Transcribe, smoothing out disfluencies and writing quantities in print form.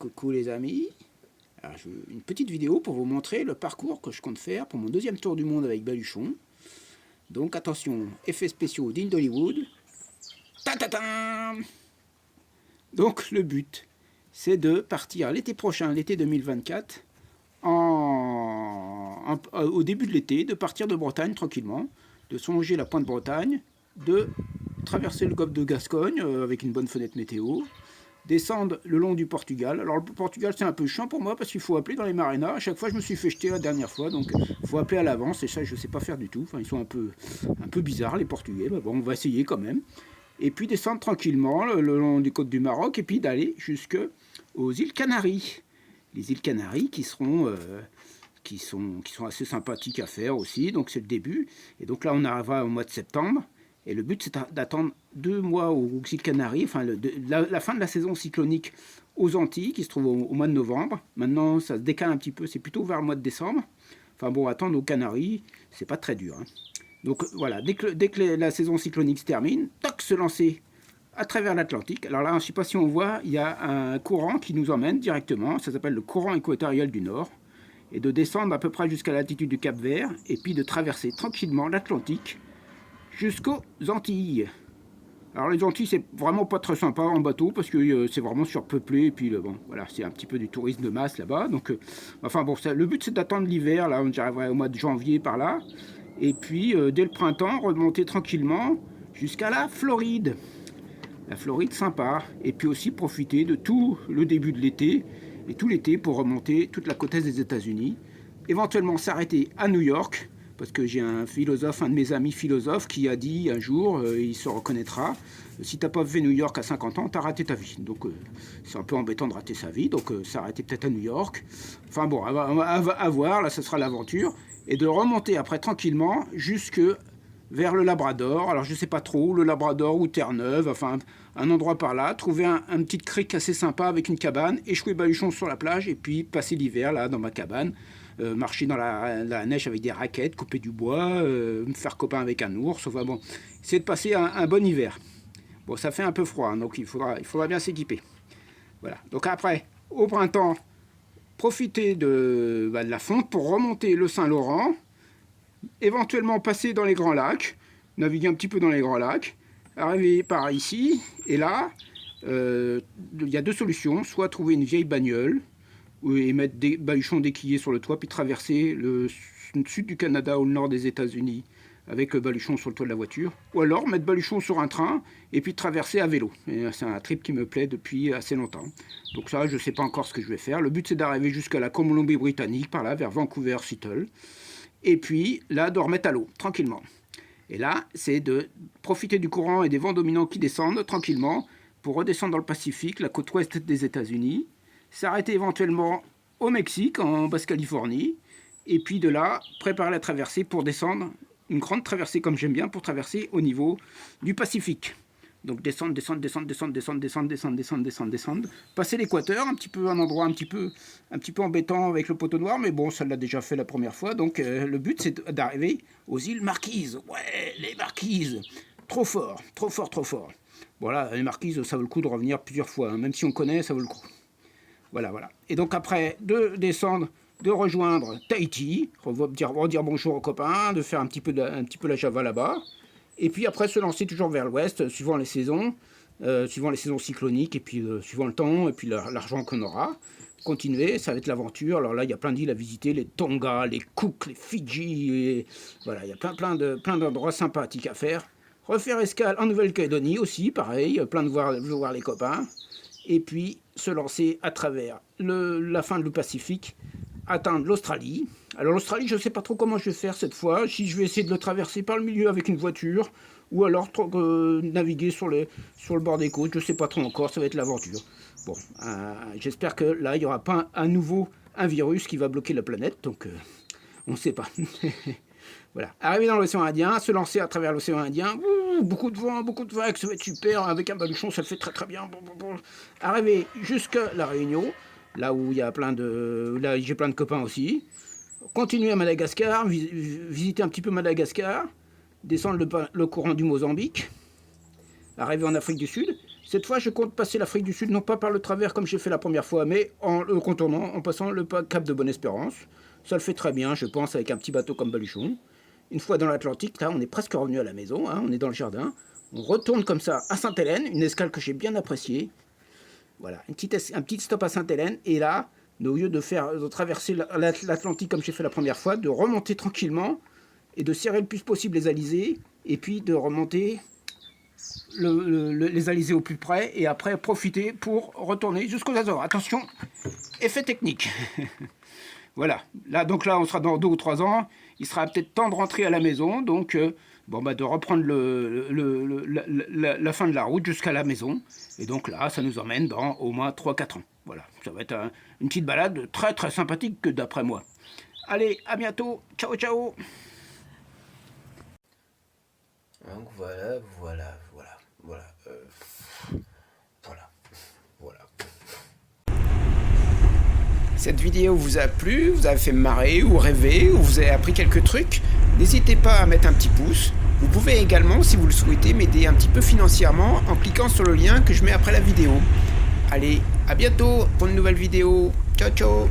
Coucou les amis. Alors, une petite vidéo pour vous montrer le parcours que je compte faire pour mon deuxième tour du monde avec Baluchon. Donc attention, effets spéciaux dignes d'Hollywood. Ta-ta-ta. Donc le but, c'est de partir l'été prochain, l'été 2024, au début de l'été, de partir de Bretagne tranquillement, de songer la pointe Bretagne, de traverser le golfe de Gascogne avec une bonne fenêtre météo, descendre le long du Portugal. Alors le Portugal c'est un peu chiant pour moi parce qu'il faut appeler dans les marénas. À chaque fois je me suis fait jeter la dernière fois, donc il faut appeler à l'avance et ça je ne sais pas faire du tout. Enfin ils sont un peu bizarres les Portugais, mais bon on va essayer quand même. Et puis descendre tranquillement le long des côtes du Maroc et puis d'aller jusque aux îles Canaries. Les îles Canaries qui sont assez sympathiques à faire aussi, donc c'est le début. Et donc là on arrivera au mois de septembre. Et le but, c'est d'attendre 2 mois aux îles Canaries, enfin la fin de la saison cyclonique aux Antilles, qui se trouve au mois de novembre. Maintenant, ça se décale un petit peu, c'est plutôt vers le mois de décembre. Enfin bon, attendre aux Canaries, c'est pas très dur. Hein. Donc voilà, dès que la saison cyclonique se termine, toc, se lancer à travers l'Atlantique. Alors là, je ne sais pas si on voit, il y a un courant qui nous emmène directement, ça s'appelle le courant équatorial du Nord, et de descendre à peu près jusqu'à l'altitude du Cap-Vert, et puis de traverser tranquillement l'Atlantique, jusqu'aux Antilles. Alors les Antilles c'est vraiment pas très sympa en bateau parce que c'est vraiment surpeuplé et puis bon voilà c'est un petit peu du tourisme de masse là-bas donc enfin bon le but c'est d'attendre l'hiver là on arriverait au mois de janvier par là et puis dès le printemps remonter tranquillement jusqu'à la Floride sympa et puis aussi profiter de tout le début de l'été et tout l'été pour remonter toute la côte est des États-Unis, éventuellement s'arrêter à New York. Parce que j'ai un philosophe, un de mes amis philosophes, qui a dit un jour, il se reconnaîtra, si t'as pas fait New York à 50 ans, t'as raté ta vie. Donc c'est un peu embêtant de rater sa vie, donc s'arrêter peut-être à New York. Enfin bon, à voir, là ce sera l'aventure. Et de remonter après tranquillement jusque vers le Labrador. Alors je sais pas trop, le Labrador ou Terre-Neuve, enfin un endroit par là, trouver un petit crique assez sympa avec une cabane, échouer Baluchon sur la plage et puis passer l'hiver là dans ma cabane. Marcher dans la neige avec des raquettes, couper du bois, me faire copain avec un ours, enfin bon, essayer de passer un bon hiver. Bon, ça fait un peu froid, hein, donc il faudra bien s'équiper. Voilà, donc après, au printemps, profiter de la fonte pour remonter le Saint-Laurent, éventuellement passer dans les Grands Lacs, naviguer un petit peu dans les Grands Lacs, arriver par ici, et là, il y a 2 solutions, soit trouver une vieille bagnole, et mettre des baluchons déquillés sur le toit, puis traverser le sud du Canada ou le nord des États-Unis avec le baluchon sur le toit de la voiture, ou alors mettre baluchon sur un train et puis traverser à vélo. C'est un trip qui me plaît depuis assez longtemps. Donc ça, je ne sais pas encore ce que je vais faire. Le but, c'est d'arriver jusqu'à la Colombie-Britannique, par là, vers Vancouver, Seattle, et puis là, de remettre à l'eau, tranquillement. Et là, c'est de profiter du courant et des vents dominants qui descendent tranquillement pour redescendre dans le Pacifique, la côte ouest des États-Unis, s'arrêter éventuellement au Mexique, en Basse-Californie, et puis de là, préparer la traversée pour descendre, une grande traversée comme j'aime bien, pour traverser au niveau du Pacifique. Donc descendre, passer l'équateur, un endroit un petit peu embêtant avec le poteau noir, mais bon, ça l'a déjà fait la première fois, donc le but c'est d'arriver aux îles Marquises. Ouais, les Marquises, trop fort. Voilà, les Marquises, ça vaut le coup de revenir plusieurs fois, hein. Même si on connaît, ça vaut le coup. Voilà. Et donc après, de descendre, de rejoindre Tahiti, redire bonjour aux copains, de faire un petit peu la Java là-bas, et puis après se lancer toujours vers l'ouest, suivant les saisons cycloniques, et puis suivant le temps, et puis l'argent qu'on aura. Continuer, ça va être l'aventure. Alors là, il y a plein d'îles à visiter, les Tonga, les Cook, les Fidji, et voilà, il y a plein d'endroits sympathiques à faire. Refaire escale en Nouvelle-Calédonie aussi, pareil, plein de voir les copains. Et puis se lancer à travers la fin du Pacifique, atteindre l'Australie. Alors l'Australie, je ne sais pas trop comment je vais faire cette fois, si je vais essayer de le traverser par le milieu avec une voiture, ou alors naviguer sur le bord des côtes, je ne sais pas trop encore, ça va être l'aventure. Bon, j'espère que là, il n'y aura pas un virus qui va bloquer la planète, donc on ne sait pas. Voilà. Arriver dans l'océan Indien, se lancer à travers l'océan Indien, beaucoup de vent, beaucoup de vagues, ça va être super, avec un baluchon ça le fait très très bien. Arriver jusqu'à la Réunion, là où il y a là j'ai plein de copains aussi. Continuer à Madagascar, visiter un petit peu Madagascar, descendre le courant du Mozambique, arriver en Afrique du Sud, Cette fois, je compte passer l'Afrique du Sud, non pas par le travers comme j'ai fait la première fois, mais en le contournant, en passant le cap de Bonne-Espérance. Ça le fait très bien, je pense, avec un petit bateau comme Baluchon. Une fois dans l'Atlantique, là, on est presque revenu à la maison, hein, on est dans le jardin. On retourne comme ça à Sainte-Hélène, une escale que j'ai bien appréciée. Voilà, un petit stop à Sainte-Hélène, et là, au lieu de traverser l'Atlantique comme j'ai fait la première fois, de remonter tranquillement et de serrer le plus possible les alizés, et puis de remonter les alizés au plus près, et après profiter pour retourner jusqu'aux Azores. Attention, effet technique. Voilà, donc là on sera dans 2 ou 3 ans, il sera peut-être temps de rentrer à la maison, donc de reprendre la fin de la route jusqu'à la maison, et donc là ça nous emmène dans au moins 3-4 ans. Voilà, ça va être une petite balade très très sympathique d'après moi. Allez, à bientôt, ciao ciao. Donc voilà. Cette vidéo vous a plu, vous a fait marrer ou rêver, ou vous avez appris quelques trucs, n'hésitez pas à mettre un petit pouce. Vous pouvez également, si vous le souhaitez, m'aider un petit peu financièrement en cliquant sur le lien que je mets après la vidéo. Allez, à bientôt pour une nouvelle vidéo. Ciao ciao.